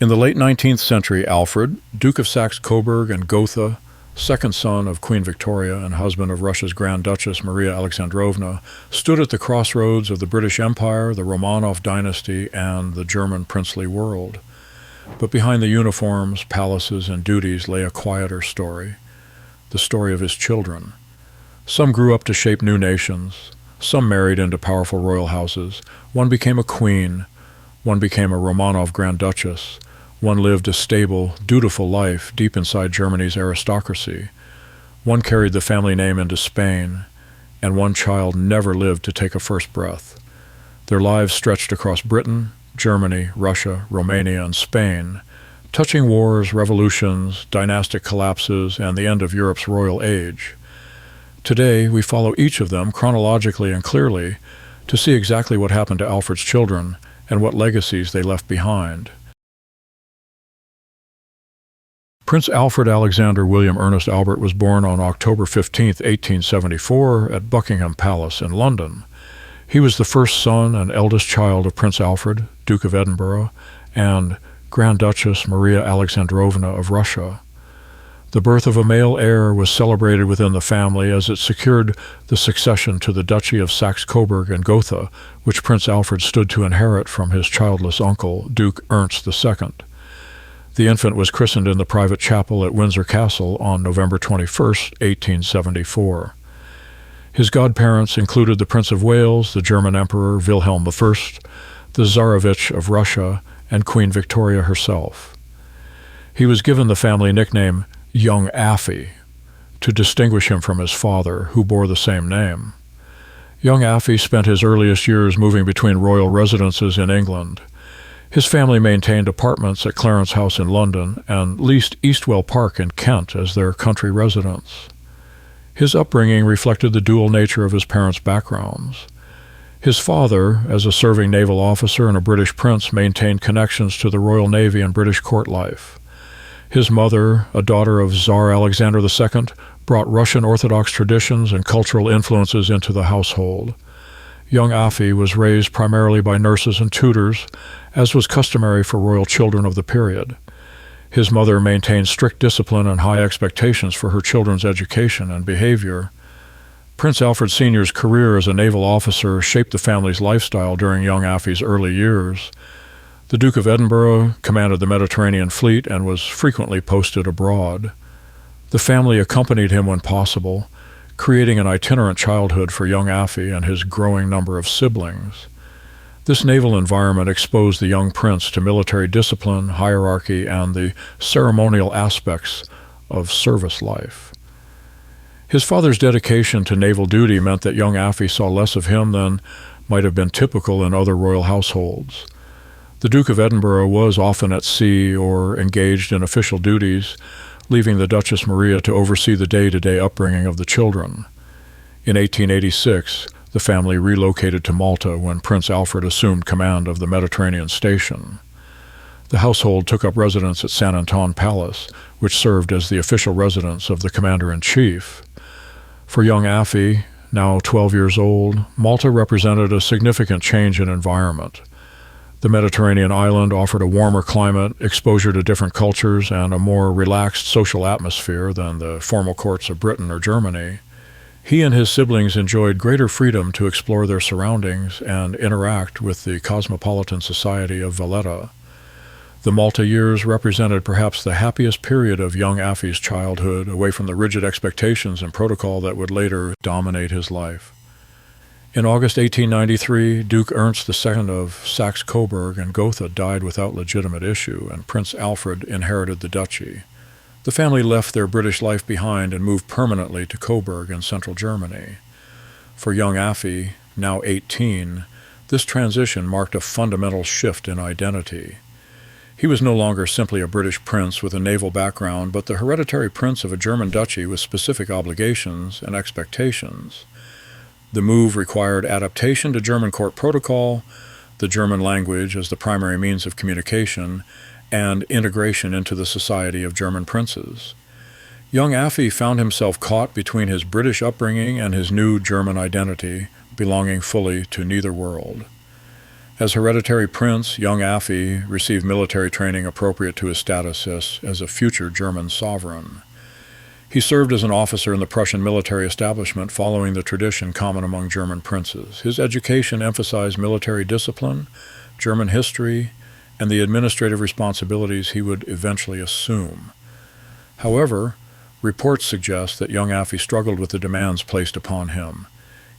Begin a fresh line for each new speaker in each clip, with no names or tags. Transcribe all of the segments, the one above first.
In the late 19th century, Alfred, Duke of Saxe-Coburg and Gotha, second son of Queen Victoria and husband of Russia's Grand Duchess Maria Alexandrovna, stood at the crossroads of the British Empire, the Romanov dynasty, and the German princely world. But behind the uniforms, palaces, and duties lay a quieter story, the story of his children. Some grew up to shape new nations. Some married into powerful royal houses. One became a queen. One became a Romanov Grand Duchess. One lived a stable, dutiful life deep inside Germany's aristocracy. One carried the family name into Spain, and one child never lived to take a first breath. Their lives stretched across Britain, Germany, Russia, Romania, and Spain, touching wars, revolutions, dynastic collapses, and the end of Europe's royal age. Today, we follow each of them chronologically and clearly to see exactly what happened to Alfred's children and what legacies they left behind. Prince Alfred Alexander William Ernest Albert was born on October 15, 1874, at Buckingham Palace in London. He was the first son and eldest child of Prince Alfred, Duke of Edinburgh, and Grand Duchess Maria Alexandrovna of Russia. The birth of a male heir was celebrated within the family as it secured the succession to the Duchy of Saxe-Coburg and Gotha, which Prince Alfred stood to inherit from his childless uncle, Duke Ernst II. The infant was christened in the private chapel at Windsor Castle on November 21, 1874. His godparents included the Prince of Wales, the German Emperor Wilhelm I, the Tsarevich of Russia, and Queen Victoria herself. He was given the family nickname Young Affy to distinguish him from his father, who bore the same name. Young Affy spent his earliest years moving between royal residences in England. His family maintained apartments at Clarence House in London and leased Eastwell Park in Kent as their country residence. His upbringing reflected the dual nature of his parents' backgrounds. His father, as a serving naval officer and a British prince, maintained connections to the Royal Navy and British court life. His mother, a daughter of Tsar Alexander II, brought Russian Orthodox traditions and cultural influences into the household. Young Affy was raised primarily by nurses and tutors, as was customary for royal children of the period. His mother maintained strict discipline and high expectations for her children's education and behavior. Prince Alfred Sr.'s career as a naval officer shaped the family's lifestyle during young Affy's early years. The Duke of Edinburgh commanded the Mediterranean fleet and was frequently posted abroad. The family accompanied him when possible, creating an itinerant childhood for young Affy and his growing number of siblings. This naval environment exposed the young prince to military discipline, hierarchy, and the ceremonial aspects of service life. His father's dedication to naval duty meant that young Affy saw less of him than might have been typical in other royal households. The Duke of Edinburgh was often at sea or engaged in official duties, leaving the Duchess Maria to oversee the day-to-day upbringing of the children. In 1886, the family relocated to Malta when Prince Alfred assumed command of the Mediterranean station. The household took up residence at St. Anton Palace, which served as the official residence of the commander-in-chief. For young Affy, now 12 years old, Malta represented a significant change in environment. The Mediterranean island offered a warmer climate, exposure to different cultures, and a more relaxed social atmosphere than the formal courts of Britain or Germany. He and his siblings enjoyed greater freedom to explore their surroundings and interact with the cosmopolitan society of Valletta. The Malta years represented perhaps the happiest period of young Affy's childhood, away from the rigid expectations and protocol that would later dominate his life. In August 1893, Duke Ernst II of Saxe-Coburg and Gotha died without legitimate issue, and Prince Alfred inherited the duchy. The family left their British life behind and moved permanently to Coburg in central Germany. For young Affy, now 18, this transition marked a fundamental shift in identity. He was no longer simply a British prince with a naval background, but the hereditary prince of a German duchy with specific obligations and expectations. The move required adaptation to German court protocol, the German language as the primary means of communication, and integration into the society of German princes. Young Affy found himself caught between his British upbringing and his new German identity, belonging fully to neither world. As hereditary prince, young Affi received military training appropriate to his status as a future German sovereign. He served as an officer in the Prussian military establishment following the tradition common among German princes. His education emphasized military discipline, German history, and the administrative responsibilities he would eventually assume. However, reports suggest that young Affi struggled with the demands placed upon him.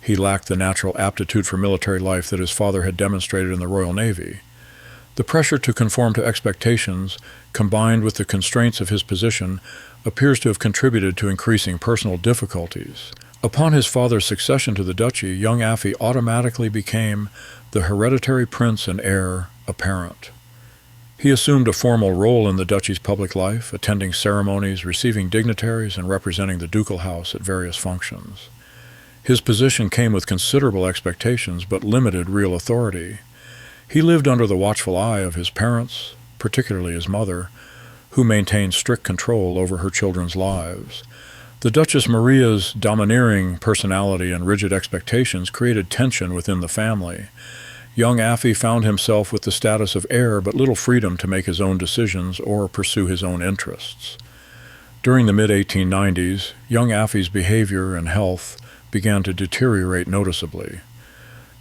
He lacked the natural aptitude for military life that his father had demonstrated in the Royal Navy. The pressure to conform to expectations, combined with the constraints of his position, appears to have contributed to increasing personal difficulties. Upon his father's succession to the duchy, young Affi automatically became the hereditary prince and heir apparent. He assumed a formal role in the duchy's public life, attending ceremonies, receiving dignitaries, and representing the ducal house at various functions. His position came with considerable expectations, but limited real authority. He lived under the watchful eye of his parents, particularly his mother, who maintained strict control over her children's lives. The Duchess Maria's domineering personality and rigid expectations created tension within the family. Young Affi found himself with the status of heir but little freedom to make his own decisions or pursue his own interests. During the mid-1890s, young Affi's behavior and health began to deteriorate noticeably.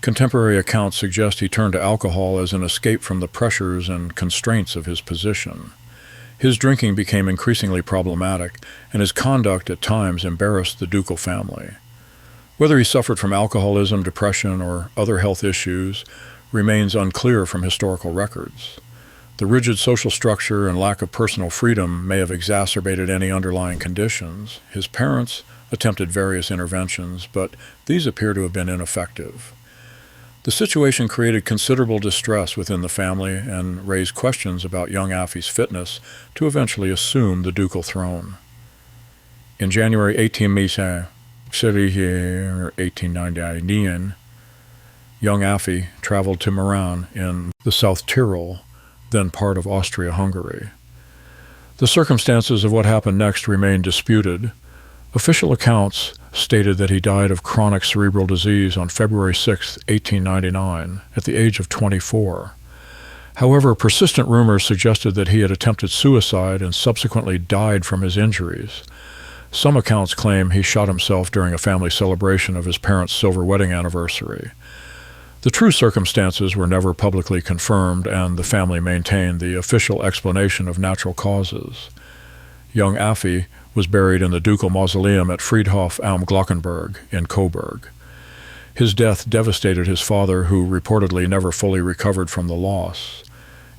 Contemporary accounts suggest he turned to alcohol as an escape from the pressures and constraints of his position. His drinking became increasingly problematic, and his conduct at times embarrassed the ducal family. Whether he suffered from alcoholism, depression, or other health issues remains unclear from historical records. The rigid social structure and lack of personal freedom may have exacerbated any underlying conditions. His parents attempted various interventions, but these appear to have been ineffective. The situation created considerable distress within the family and raised questions about young Affi's fitness to eventually assume the ducal throne. In January 1899, young Affi traveled to Meran in the South Tyrol, then part of Austria-Hungary. The circumstances of what happened next remain disputed. Official accounts stated that he died of chronic cerebral disease on February 6, 1899, at the age of 24. However, persistent rumors suggested that he had attempted suicide and subsequently died from his injuries. Some accounts claim he shot himself during a family celebration of his parents' silver wedding anniversary. The true circumstances were never publicly confirmed, and the family maintained the official explanation of natural causes. Young Affi was buried in the ducal mausoleum at Friedhof am Glockenberg in Coburg. His death devastated his father, who reportedly never fully recovered from the loss.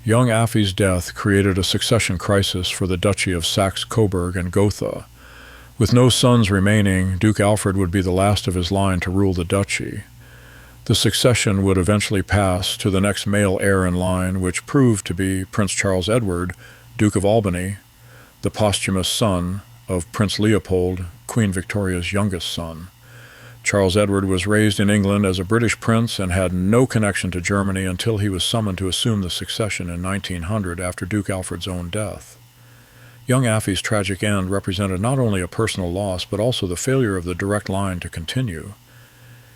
Young Affi's death created a succession crisis for the Duchy of Saxe-Coburg and Gotha. With no sons remaining, Duke Alfred would be the last of his line to rule the duchy. The succession would eventually pass to the next male heir in line, which proved to be Prince Charles Edward, Duke of Albany, the posthumous son of Prince Leopold, Queen Victoria's youngest son. Charles Edward was raised in England as a British prince and had no connection to Germany until he was summoned to assume the succession in 1900 after Duke Alfred's own death. Young Affi's tragic end represented not only a personal loss but also the failure of the direct line to continue.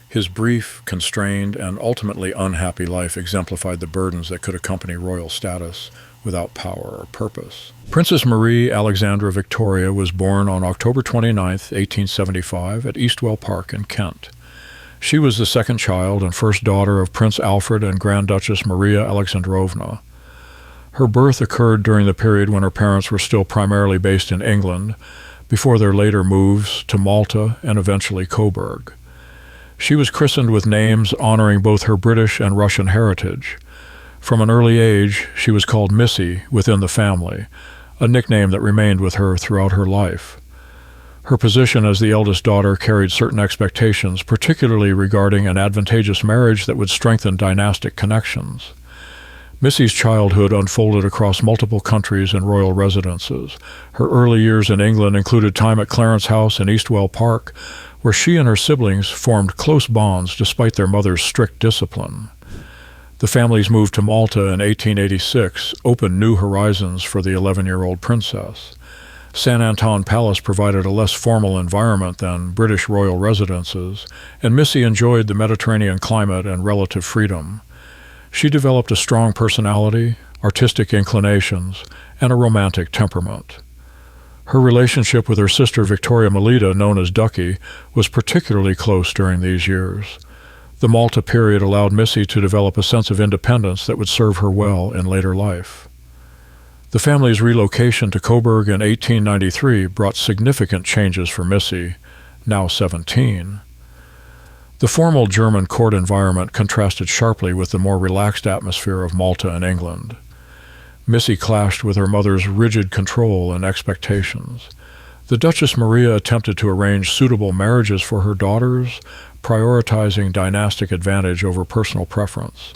His brief, constrained, and ultimately unhappy life exemplified the burdens that could accompany royal status without power or purpose. Princess Marie Alexandra Victoria was born on October 29, 1875, at Eastwell Park in Kent. She was the second child and first daughter of Prince Alfred and Grand Duchess Maria Alexandrovna. Her birth occurred during the period when her parents were still primarily based in England, before their later moves to Malta and eventually Coburg. She was christened with names honoring both her British and Russian heritage. From an early age, she was called Missy within the family, a nickname that remained with her throughout her life. Her position as the eldest daughter carried certain expectations, particularly regarding an advantageous marriage that would strengthen dynastic connections. Missy's childhood unfolded across multiple countries and royal residences. Her early years in England included time at Clarence House in Eastwell Park, where she and her siblings formed close bonds despite their mother's strict discipline. The family's move to Malta in 1886 opened new horizons for the 11-year-old princess. St. Anton Palace provided a less formal environment than British royal residences, and Missy enjoyed the Mediterranean climate and relative freedom. She developed a strong personality, artistic inclinations, and a romantic temperament. Her relationship with her sister Victoria Melita, known as Ducky, was particularly close during these years. The Malta period allowed Missy to develop a sense of independence that would serve her well in later life. The family's relocation to Coburg in 1893 brought significant changes for Missy, now 17. The formal German court environment contrasted sharply with the more relaxed atmosphere of Malta and England. Missy clashed with her mother's rigid control and expectations. The Duchess Maria attempted to arrange suitable marriages for her daughters, prioritizing dynastic advantage over personal preference.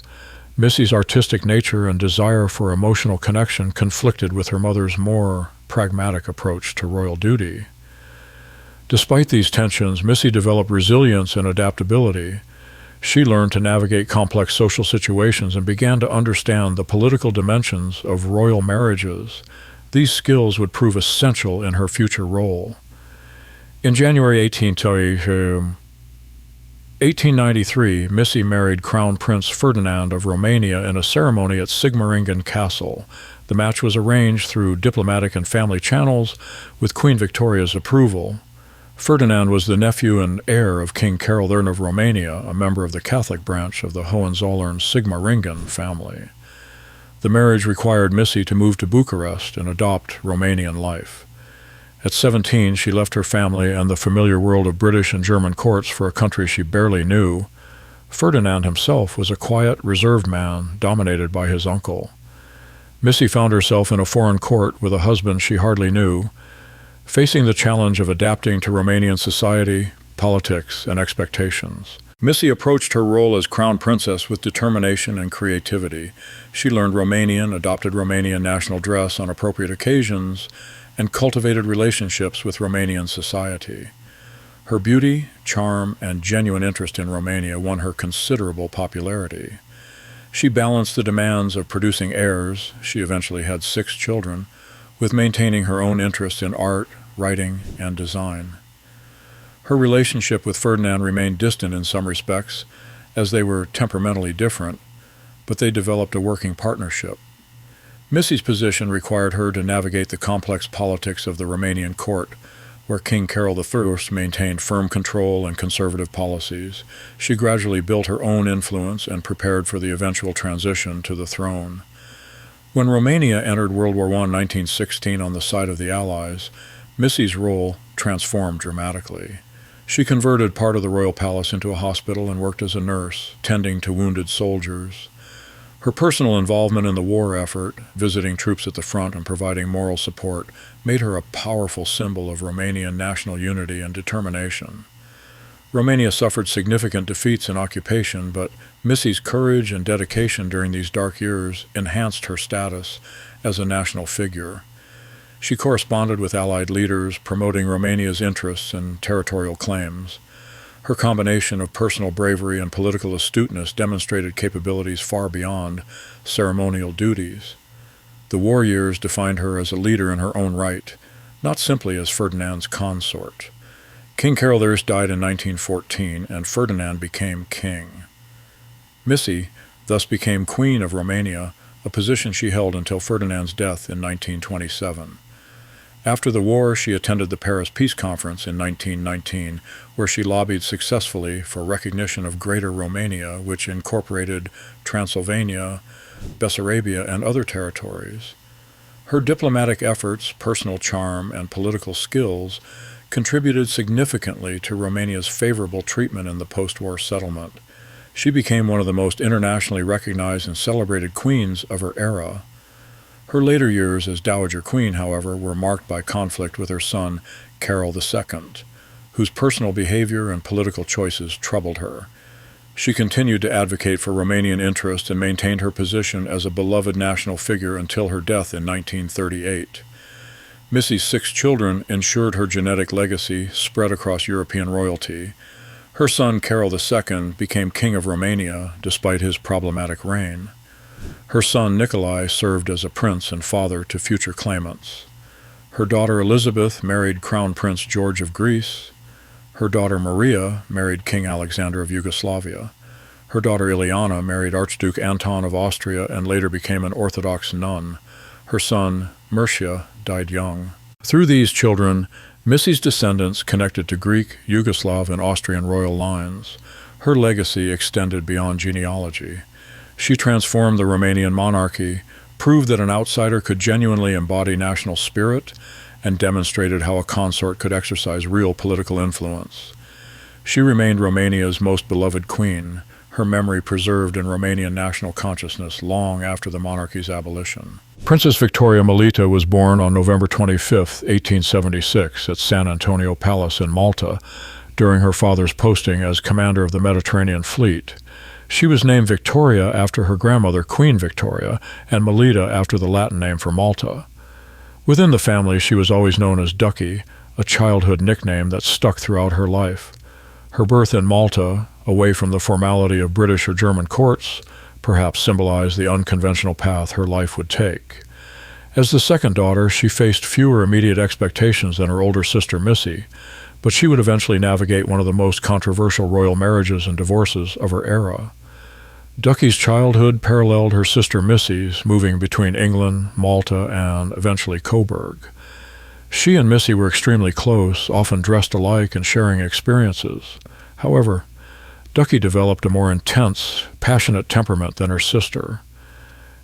Missy's artistic nature and desire for emotional connection conflicted with her mother's more pragmatic approach to royal duty. Despite these tensions, Missy developed resilience and adaptability. She learned to navigate complex social situations and began to understand the political dimensions of royal marriages. These skills would prove essential in her future role. In January 1893, Missy married Crown Prince Ferdinand of Romania in a ceremony at Sigmaringen Castle. The match was arranged through diplomatic and family channels with Queen Victoria's approval. Ferdinand was the nephew and heir of King Carol III of Romania, a member of the Catholic branch of the Hohenzollern-Sigmaringen family. The marriage required Missy to move to Bucharest and adopt Romanian life. At 17, she left her family and the familiar world of British and German courts for a country she barely knew. Ferdinand himself was a quiet, reserved man, dominated by his uncle. Missy found herself in a foreign court with a husband she hardly knew, facing the challenge of adapting to Romanian society, politics, and expectations. Missy approached her role as crown princess with determination and creativity. She learned Romanian, adopted Romanian national dress on appropriate occasions, and cultivated relationships with Romanian society. Her beauty, charm, and genuine interest in Romania won her considerable popularity. She balanced the demands of producing heirs, she eventually had 6 children, with maintaining her own interest in art, writing, and design. Her relationship with Ferdinand remained distant in some respects, as they were temperamentally different, but they developed a working partnership. Missy's position required her to navigate the complex politics of the Romanian court, where King Carol I maintained firm control and conservative policies. She gradually built her own influence and prepared for the eventual transition to the throne. When Romania entered World War I in 1916 on the side of the Allies, Missy's role transformed dramatically. She converted part of the royal palace into a hospital and worked as a nurse, tending to wounded soldiers. Her personal involvement in the war effort, visiting troops at the front and providing moral support, made her a powerful symbol of Romanian national unity and determination. Romania suffered significant defeats in occupation, but Missy's courage and dedication during these dark years enhanced her status as a national figure. She corresponded with Allied leaders, promoting Romania's interests and territorial claims. Her combination of personal bravery and political astuteness demonstrated capabilities far beyond ceremonial duties. The war years defined her as a leader in her own right, not simply as Ferdinand's consort. King Carol I died in 1914, and Ferdinand became king. Missy thus became Queen of Romania, a position she held until Ferdinand's death in 1927. After the war, she attended the Paris Peace Conference in 1919, where she lobbied successfully for recognition of Greater Romania, which incorporated Transylvania, Bessarabia, and other territories. Her diplomatic efforts, personal charm, and political skills contributed significantly to Romania's favorable treatment in the post-war settlement. She became one of the most internationally recognized and celebrated queens of her era. Her later years as Dowager Queen, however, were marked by conflict with her son, Carol II, whose personal behavior and political choices troubled her. She continued to advocate for Romanian interests and maintained her position as a beloved national figure until her death in 1938. Missy's 6 children ensured her genetic legacy spread across European royalty. Her son, Carol II, became King of Romania despite his problematic reign. Her son, Nicolae, served as a prince and father to future claimants. Her daughter Elizabeth married Crown Prince George of Greece. Her daughter Maria married King Alexandra of Yugoslavia. Her daughter Ileana married Archduke Anton of Austria and later became an Orthodox nun. Her son, Mircea, died young. Through these children, Missy's descendants connected to Greek, Yugoslav, and Austrian royal lines. Her legacy extended beyond genealogy. She transformed the Romanian monarchy, proved that an outsider could genuinely embody national spirit, and demonstrated how a consort could exercise real political influence. She remained Romania's most beloved queen, her memory preserved in Romanian national consciousness long after the monarchy's abolition. Princess Victoria Melita was born on November 25, 1876, at San Antonio Palace in Malta, during her father's posting as commander of the Mediterranean Fleet. She was named Victoria after her grandmother, Queen Victoria, and Melita after the Latin name for Malta. Within the family, she was always known as Ducky, a childhood nickname that stuck throughout her life. Her birth in Malta, away from the formality of British or German courts, perhaps symbolized the unconventional path her life would take. As the second daughter, she faced fewer immediate expectations than her older sister Missy, but she would eventually navigate one of the most controversial royal marriages and divorces of her era. Ducky's childhood paralleled her sister Missy's, moving between England, Malta, and eventually Coburg. She and Missy were extremely close, often dressed alike and sharing experiences. However, Ducky developed a more intense, passionate temperament than her sister.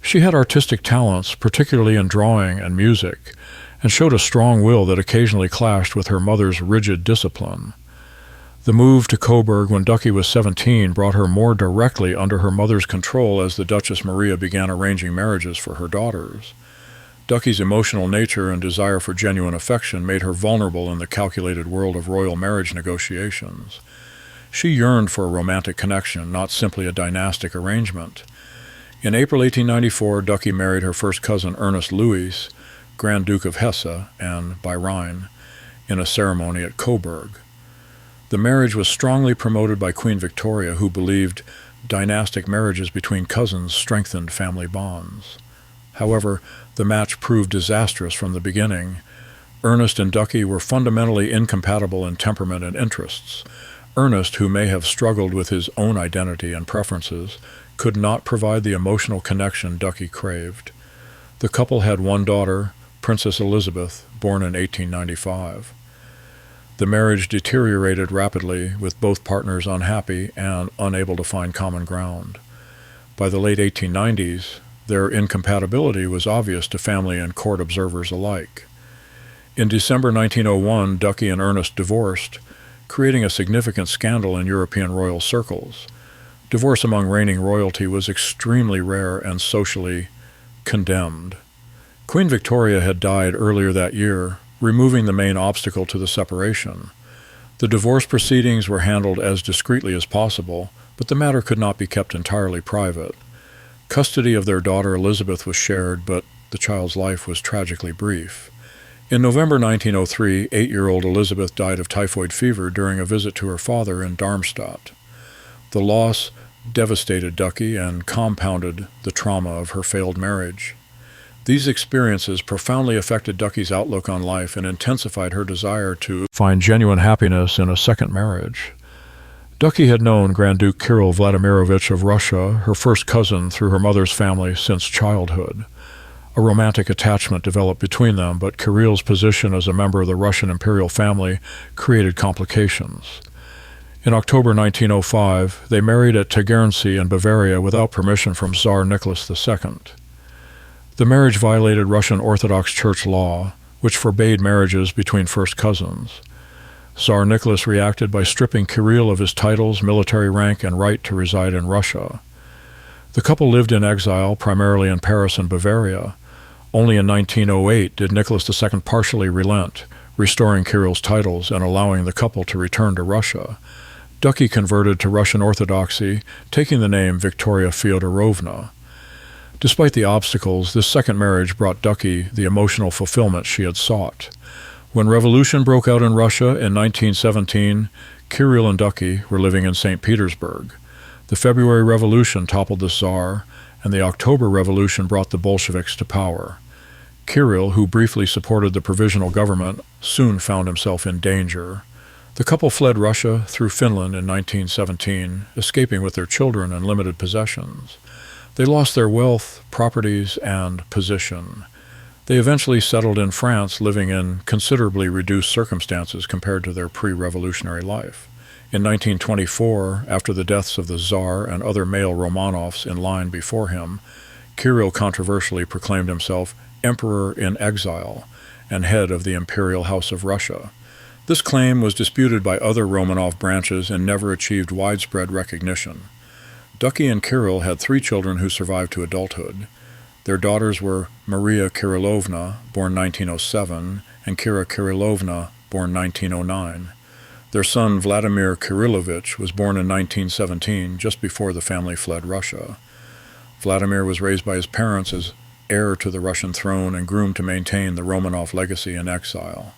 She had artistic talents, particularly in drawing and music, and showed a strong will that occasionally clashed with her mother's rigid discipline. The move to Coburg when Ducky was 17 brought her more directly under her mother's control as the Duchess Maria began arranging marriages for her daughters. Ducky's emotional nature and desire for genuine affection made her vulnerable in the calculated world of royal marriage negotiations. She yearned for a romantic connection, not simply a dynastic arrangement. In April 1894, Ducky married her first cousin Ernest Louis, Grand Duke of Hesse and by Rhine, in a ceremony at Coburg. The marriage was strongly promoted by Queen Victoria, who believed dynastic marriages between cousins strengthened family bonds. However, the match proved disastrous from the beginning. Ernest and Ducky were fundamentally incompatible in temperament and interests. Ernest, who may have struggled with his own identity and preferences, could not provide the emotional connection Ducky craved. The couple had one daughter, Princess Elizabeth, born in 1895. The marriage deteriorated rapidly, with both partners unhappy and unable to find common ground. By the late 1890s, their incompatibility was obvious to family and court observers alike. In December 1901, Ducky and Ernest divorced, creating a significant scandal in European royal circles. Divorce among reigning royalty was extremely rare and socially condemned. Queen Victoria had died earlier that year, removing the main obstacle to the separation. The divorce proceedings were handled as discreetly as possible, but the matter could not be kept entirely private. Custody of their daughter Elizabeth was shared, but the child's life was tragically brief. In November 1903, 8-year-old Elizabeth died of typhoid fever during a visit to her father in Darmstadt. The loss devastated Ducky and compounded the trauma of her failed marriage. These experiences profoundly affected Ducky's outlook on life and intensified her desire to find genuine happiness in a second marriage. Ducky had known Grand Duke Kirill Vladimirovich of Russia, her first cousin through her mother's family, since childhood. A romantic attachment developed between them, but Kirill's position as a member of the Russian imperial family created complications. In October 1905, they married at Tegernsee in Bavaria without permission from Tsar Nicholas II. The marriage violated Russian Orthodox Church law, which forbade marriages between first cousins. Tsar Nicholas reacted by stripping Kirill of his titles, military rank, and right to reside in Russia. The couple lived in exile, primarily in Paris and Bavaria. Only in 1908 did Nicholas II partially relent, restoring Kirill's titles and allowing the couple to return to Russia. Ducky converted to Russian Orthodoxy, taking the name Victoria Fyodorovna. Despite the obstacles, this second marriage brought Ducky the emotional fulfillment she had sought. When revolution broke out in Russia in 1917, Kirill and Ducky were living in St. Petersburg. The February Revolution toppled the Tsar, and the October Revolution brought the Bolsheviks to power. Kirill, who briefly supported the provisional government, soon found himself in danger. The couple fled Russia through Finland in 1917, escaping with their children and limited possessions. They lost their wealth, properties, and position. They eventually settled in France, living in considerably reduced circumstances compared to their pre-revolutionary life. In 1924, after the deaths of the Tsar and other male Romanovs in line before him, Kirill controversially proclaimed himself emperor in exile and head of the imperial house of Russia. This claim was disputed by other Romanov branches and never achieved widespread recognition. Duchy and Kirill had 3 children who survived to adulthood. Their daughters were Maria Kirillovna, born 1907, and Kira Kirillovna, born 1909. Their son Vladimir Kirillovich was born in 1917, just before the family fled Russia. Vladimir was raised by his parents as heir to the Russian throne and groomed to maintain the Romanov legacy in exile.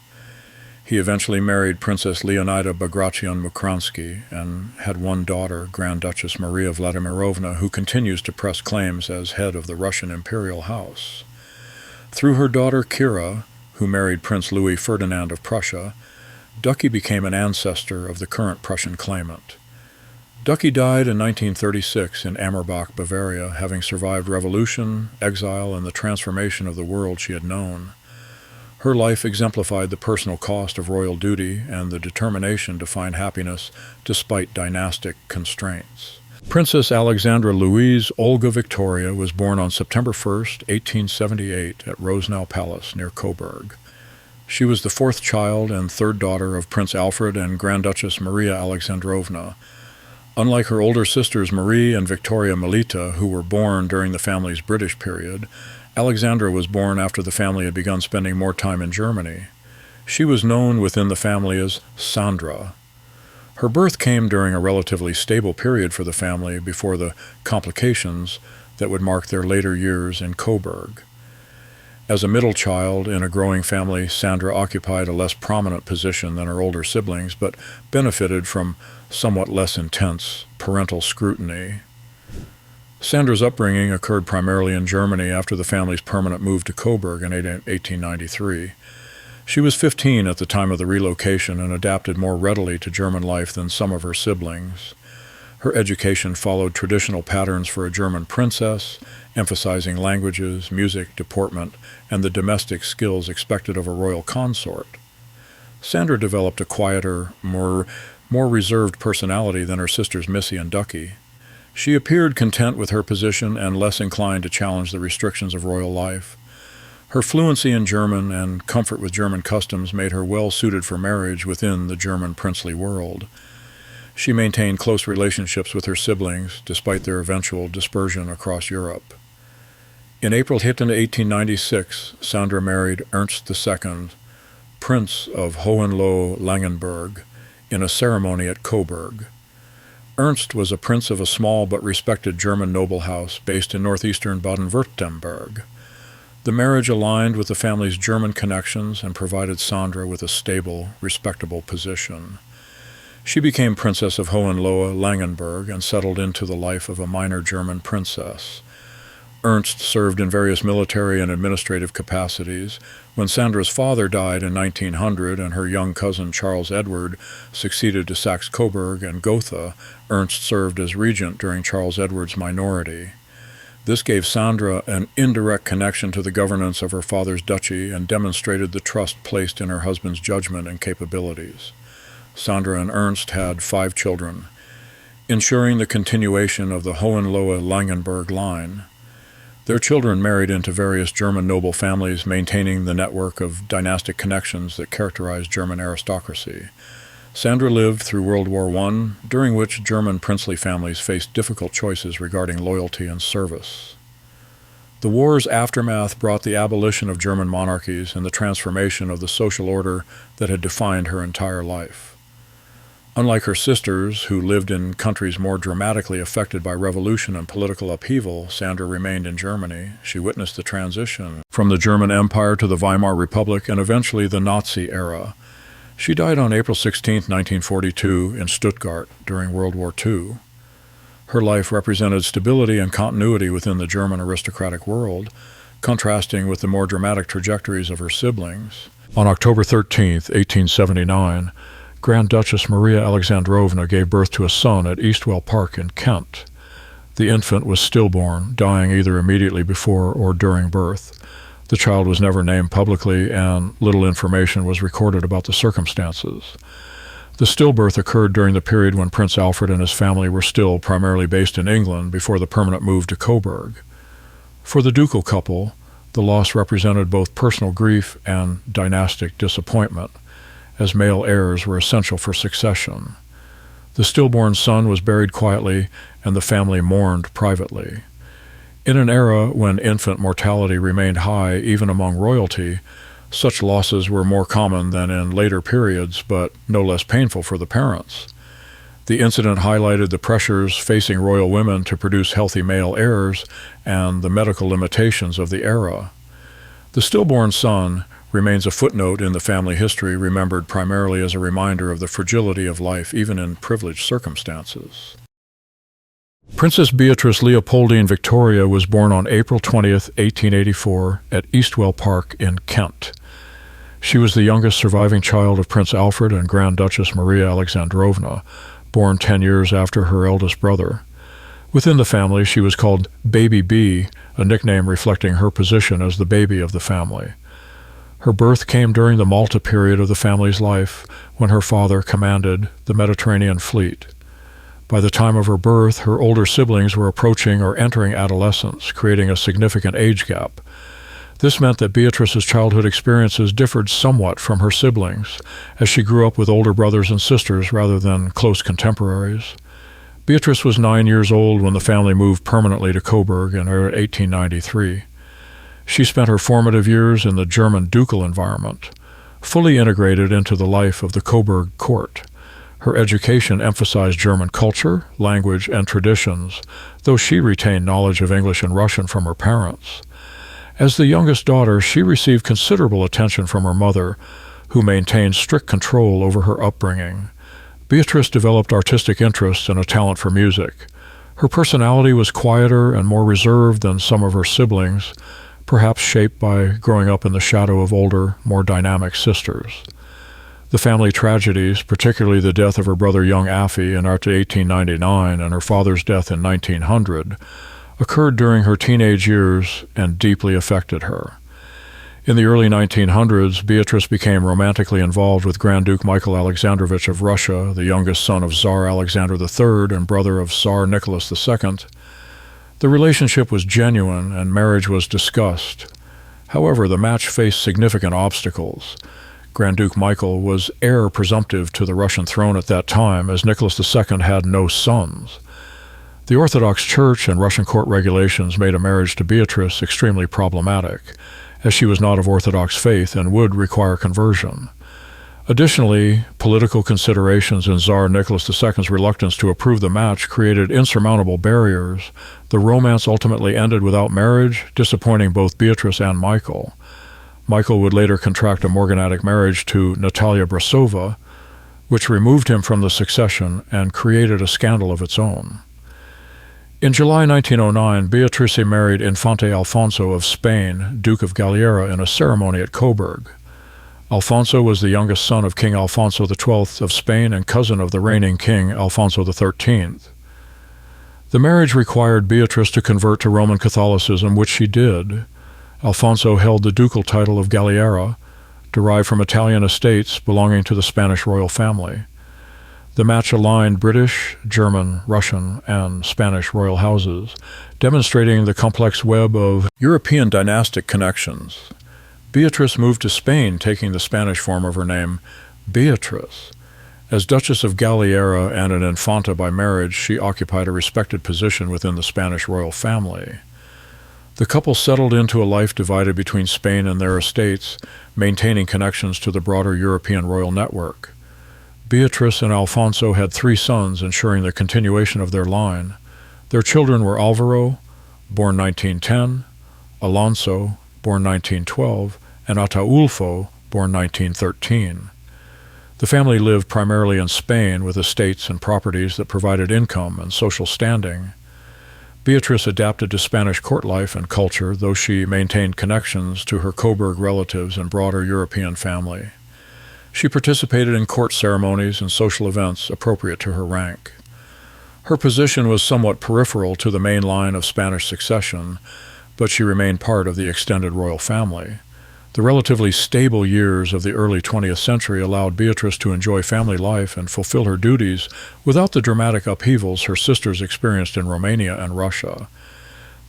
He eventually married Princess Leonida Bagration-Mukhransky and had 1 daughter, Grand Duchess Maria Vladimirovna, who continues to press claims as head of the Russian imperial house. Through her daughter Kira, who married Prince Louis Ferdinand of Prussia, Duchy became an ancestor of the current Prussian claimant. Duchy died in 1936 in Ammerbach, Bavaria, having survived revolution, exile, and the transformation of the world she had known. Her life exemplified the personal cost of royal duty and the determination to find happiness despite dynastic constraints. Princess Alexandra Louise Olga Victoria was born on September 1, 1878, at Rosenau Palace near Coburg. She was the 4th child and 3rd daughter of Prince Alfred and Grand Duchess Maria Alexandrovna. Unlike her older sisters Marie and Victoria Melita, who were born during the family's British period, Alexandra was born after the family had begun spending more time in Germany. She was known within the family as Sandra. Her birth came during a relatively stable period for the family before the complications that would mark their later years in Coburg. As a middle child in a growing family, Sandra occupied a less prominent position than her older siblings, but benefited from somewhat less intense parental scrutiny. Sandra's upbringing occurred primarily in Germany after the family's permanent move to Coburg in 1893. She was 15 at the time of the relocation and adapted more readily to German life than some of her siblings. Her education followed traditional patterns for a German princess, emphasizing languages, music, deportment, and the domestic skills expected of a royal consort. Sandra developed a quieter, more reserved personality than her sisters Missy and Duchy. She appeared content with her position and less inclined to challenge the restrictions of royal life. Her fluency in German and comfort with German customs made her well suited for marriage within the German princely world. She maintained close relationships with her siblings, despite their eventual dispersion across Europe. In April 1896, Sandra married Ernst II, Prince of Hohenlohe-Langenburg, in a ceremony at Coburg. Ernst was a prince of a small but respected German noble house based in northeastern Baden-Württemberg. The marriage aligned with the family's German connections and provided Sandra with a stable, respectable position. She became Princess of Hohenlohe-Langenburg and settled into the life of a minor German princess. Ernst served in various military and administrative capacities. When Sandra's father died in 1900 and her young cousin Charles Edward succeeded to Saxe-Coburg and Gotha, Ernst served as regent during Charles Edward's minority. This gave Sandra an indirect connection to the governance of her father's duchy and demonstrated the trust placed in her husband's judgment and capabilities. Sandra and Ernst had 5 children, ensuring the continuation of the Hohenlohe-Langenburg line. Their children married into various German noble families, maintaining the network of dynastic connections that characterized German aristocracy. Sandra lived through World War I, during which German princely families faced difficult choices regarding loyalty and service. The war's aftermath brought the abolition of German monarchies and the transformation of the social order that had defined her entire life. Unlike her sisters, who lived in countries more dramatically affected by revolution and political upheaval, Sandra remained in Germany. She witnessed the transition from the German Empire to the Weimar Republic and eventually the Nazi era. She died on April 16, 1942, in Stuttgart during World War II. Her life represented stability and continuity within the German aristocratic world, contrasting with the more dramatic trajectories of her siblings. On October 13, 1879, Grand Duchess Maria Alexandrovna gave birth to a son at Eastwell Park in Kent. The infant was stillborn, dying either immediately before or during birth. The child was never named publicly, and little information was recorded about the circumstances. The stillbirth occurred during the period when Prince Alfred and his family were still primarily based in England before the permanent move to Coburg. For the ducal couple, the loss represented both personal grief and dynastic disappointment, as male heirs were essential for succession. The stillborn son was buried quietly, and the family mourned privately. In an era when infant mortality remained high even among royalty, such losses were more common than in later periods, but no less painful for the parents. The incident highlighted the pressures facing royal women to produce healthy male heirs and the medical limitations of the era. The stillborn son remains a footnote in the family history, remembered primarily as a reminder of the fragility of life even in privileged circumstances. Princess Beatrice Leopoldine Victoria was born on April 20, 1884, at Eastwell Park in Kent. She was the youngest surviving child of Prince Alfred and Grand Duchess Maria Alexandrovna, born 10 years after her eldest brother. Within the family, she was called Baby B, a nickname reflecting her position as the baby of the family. Her birth came during the Malta period of the family's life, when her father commanded the Mediterranean fleet. By the time of her birth, her older siblings were approaching or entering adolescence, creating a significant age gap. This meant that Beatrice's childhood experiences differed somewhat from her siblings, as she grew up with older brothers and sisters rather than close contemporaries. Beatrice was 9 years old when the family moved permanently to Coburg in 1893. She spent her formative years in the German ducal environment, fully integrated into the life of the Coburg court. Her education emphasized German culture, language, and traditions, though she retained knowledge of English and Russian from her parents. As the youngest daughter, she received considerable attention from her mother, who maintained strict control over her upbringing. Beatrice developed artistic interests and a talent for music. Her personality was quieter and more reserved than some of her siblings, perhaps shaped by growing up in the shadow of older, more dynamic sisters. The family tragedies, particularly the death of her brother young Affy in 1899 and her father's death in 1900, occurred during her teenage years and deeply affected her. In the early 1900s, Beatrice became romantically involved with Grand Duke Michael Alexandrovich of Russia, the youngest son of Tsar Alexander III and brother of Tsar Nicholas II. The relationship was genuine and marriage was discussed. However, the match faced significant obstacles. Grand Duke Michael was heir presumptive to the Russian throne at that time, as Nicholas II had no sons. The Orthodox Church and Russian court regulations made a marriage to Beatrice extremely problematic, as she was not of Orthodox faith and would require conversion. Additionally, political considerations and Tsar Nicholas II's reluctance to approve the match created insurmountable barriers. The romance ultimately ended without marriage, disappointing both Beatrice and Michael. Michael would later contract a morganatic marriage to Natalia Brasova, which removed him from the succession and created a scandal of its own. In July 1909, Beatrice married Infante Alfonso of Spain, Duke of Galliera, in a ceremony at Coburg. Alfonso was the youngest son of King Alfonso XII of Spain and cousin of the reigning king Alfonso XIII. The marriage required Beatrice to convert to Roman Catholicism, which she did. Alfonso held the ducal title of Galliera, derived from Italian estates belonging to the Spanish royal family. The match aligned British, German, Russian, and Spanish royal houses, demonstrating the complex web of European dynastic connections. Beatrice moved to Spain, taking the Spanish form of her name, Beatrice. As Duchess of Galliera and an infanta by marriage, she occupied a respected position within the Spanish royal family. The couple settled into a life divided between Spain and their estates, maintaining connections to the broader European royal network. Beatrice and Alfonso had 3 sons, ensuring the continuation of their line. Their children were Alvaro, born 1910, Alonso, born 1912, and Ataulfo, born 1913. The family lived primarily in Spain with estates and properties that provided income and social standing. Beatrice adapted to Spanish court life and culture, though she maintained connections to her Coburg relatives and broader European family. She participated in court ceremonies and social events appropriate to her rank. Her position was somewhat peripheral to the main line of Spanish succession, but she remained part of the extended royal family. The relatively stable years of the early 20th century allowed Beatrice to enjoy family life and fulfill her duties without the dramatic upheavals her sisters experienced in Romania and Russia.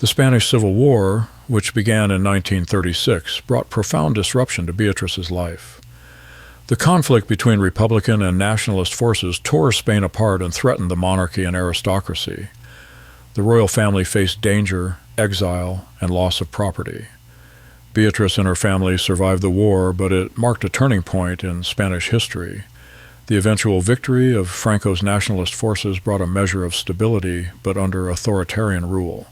The Spanish Civil War, which began in 1936, brought profound disruption to Beatrice's life. The conflict between Republican and nationalist forces tore Spain apart and threatened the monarchy and aristocracy. The royal family faced danger, exile, and loss of property. Beatrice and her family survived the war, but it marked a turning point in Spanish history. The eventual victory of Franco's nationalist forces brought a measure of stability, but under authoritarian rule.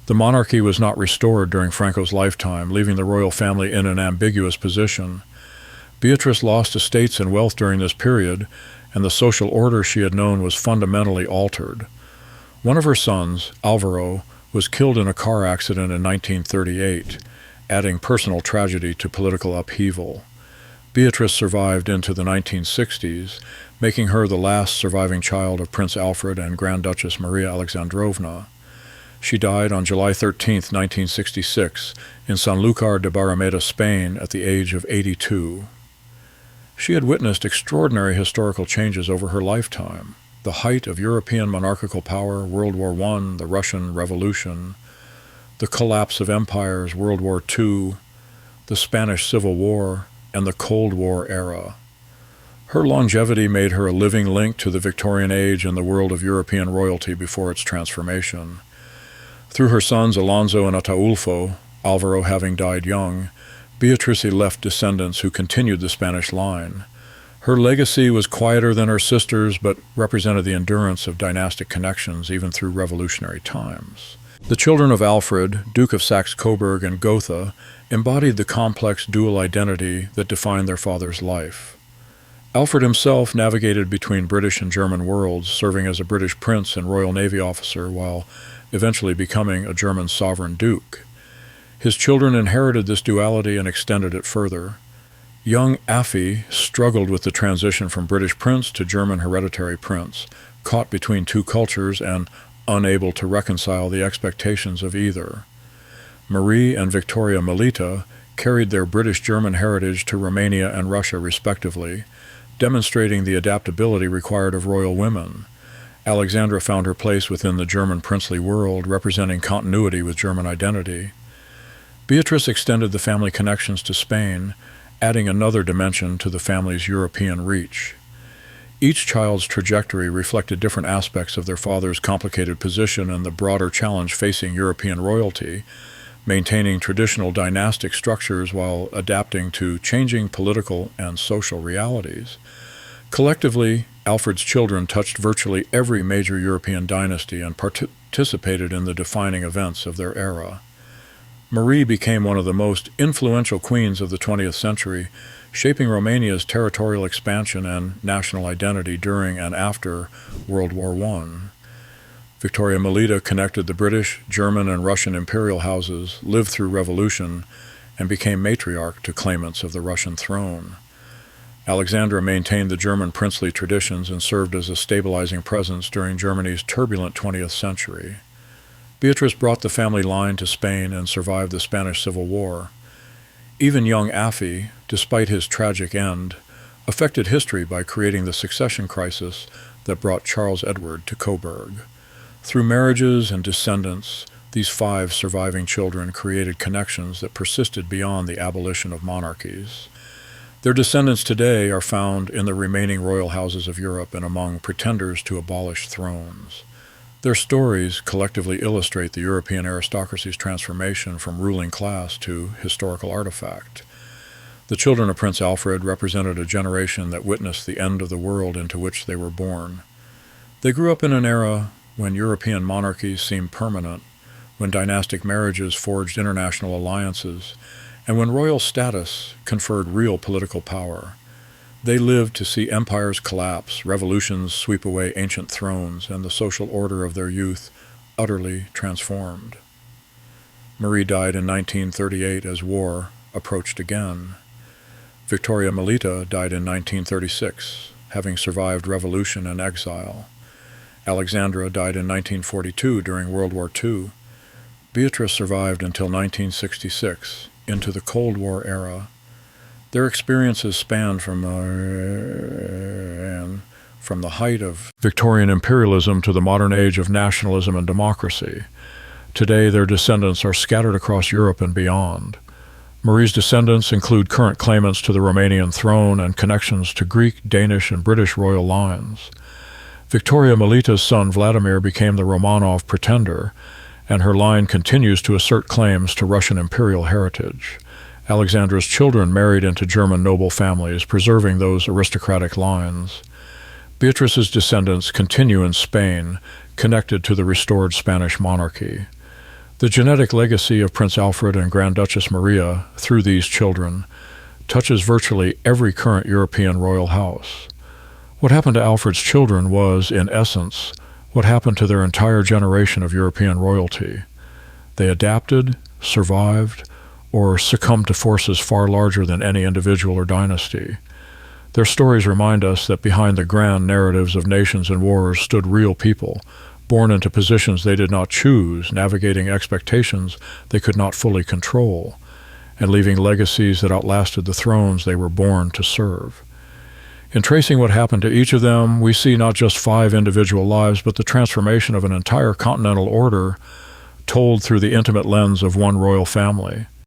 The monarchy was not restored during Franco's lifetime, leaving the royal family in an ambiguous position. Beatrice lost estates and wealth during this period, and the social order she had known was fundamentally altered. One of her sons, Alvaro, was killed in a car accident in 1938, adding personal tragedy to political upheaval. Beatrice survived into the 1960s, making her the last surviving child of Prince Alfred and Grand Duchess Maria Alexandrovna. She died on July 13, 1966, in Sanlúcar de Barrameda, Spain, at the age of 82. She had witnessed extraordinary historical changes over her lifetime: the height of European monarchical power, World War I, the Russian Revolution, the collapse of empires, World War II, the Spanish Civil War, and the Cold War era. Her longevity made her a living link to the Victorian age and the world of European royalty before its transformation. Through her sons Alonso and Ataulfo, Alvaro having died young, Beatrice left descendants who continued the Spanish line. Her legacy was quieter than her sisters, but represented the endurance of dynastic connections even through revolutionary times. The children of Alfred, Duke of Saxe-Coburg and Gotha, embodied the complex dual identity that defined their father's life. Alfred himself navigated between British and German worlds, serving as a British prince and Royal Navy officer while eventually becoming a German sovereign duke. His children inherited this duality and extended it further. Young Affi struggled with the transition from British prince to German hereditary prince, caught between two cultures and unable to reconcile the expectations of either. Marie and Victoria Melita carried their British-German heritage to Romania and Russia respectively, demonstrating the adaptability required of royal women. Alexandra found her place within the German princely world, representing continuity with German identity. Beatrice extended the family connections to Spain, adding another dimension to the family's European reach. Each child's trajectory reflected different aspects of their father's complicated position and the broader challenge facing European royalty, maintaining traditional dynastic structures while adapting to changing political and social realities. Collectively, Alfred's children touched virtually every major European dynasty and participated in the defining events of their era. Marie became one of the most influential queens of the 20th century, shaping Romania's territorial expansion and national identity during and after World War I. Victoria Melita connected the British, German, and Russian imperial houses, lived through revolution, and became matriarch to claimants of the Russian throne. Alexandra maintained the German princely traditions and served as a stabilizing presence during Germany's turbulent 20th century. Beatrice brought the family line to Spain and survived the Spanish Civil War. Even young Affi, despite his tragic end, affected history by creating the succession crisis that brought Charles Edward to Coburg. Through marriages and descendants, these 5 surviving children created connections that persisted beyond the abolition of monarchies. Their descendants today are found in the remaining royal houses of Europe and among pretenders to abolish thrones. Their stories collectively illustrate the European aristocracy's transformation from ruling class to historical artifact. The children of Prince Alfred represented a generation that witnessed the end of the world into which they were born. They grew up in an era when European monarchies seemed permanent, when dynastic marriages forged international alliances, and when royal status conferred real political power. They lived to see empires collapse, revolutions sweep away ancient thrones, and the social order of their youth utterly transformed. Marie died in 1938 as war approached again. Victoria Melita died in 1936, having survived revolution and exile. Alexandra died in 1942 during World War II. Beatrice survived until 1966, into the Cold War era. Their experiences spanned from the height of Victorian imperialism to the modern age of nationalism and democracy. Today, their descendants are scattered across Europe and beyond. Marie's descendants include current claimants to the Romanian throne and connections to Greek, Danish, and British royal lines. Victoria Melita's son Vladimir became the Romanov pretender, and her line continues to assert claims to Russian imperial heritage. Alexandra's children married into German noble families, preserving those aristocratic lines. Beatrice's descendants continue in Spain, connected to the restored Spanish monarchy. The genetic legacy of Prince Alfred and Grand Duchess Maria, through these children, touches virtually every current European royal house. What happened to Alfred's children was, in essence, what happened to their entire generation of European royalty. They adapted, survived, or succumbed to forces far larger than any individual or dynasty. Their stories remind us that behind the grand narratives of nations and wars stood real people, born into positions they did not choose, navigating expectations they could not fully control, and leaving legacies that outlasted the thrones they were born to serve. In tracing what happened to each of them, we see not just 5 individual lives, but the transformation of an entire continental order told through the intimate lens of one royal family.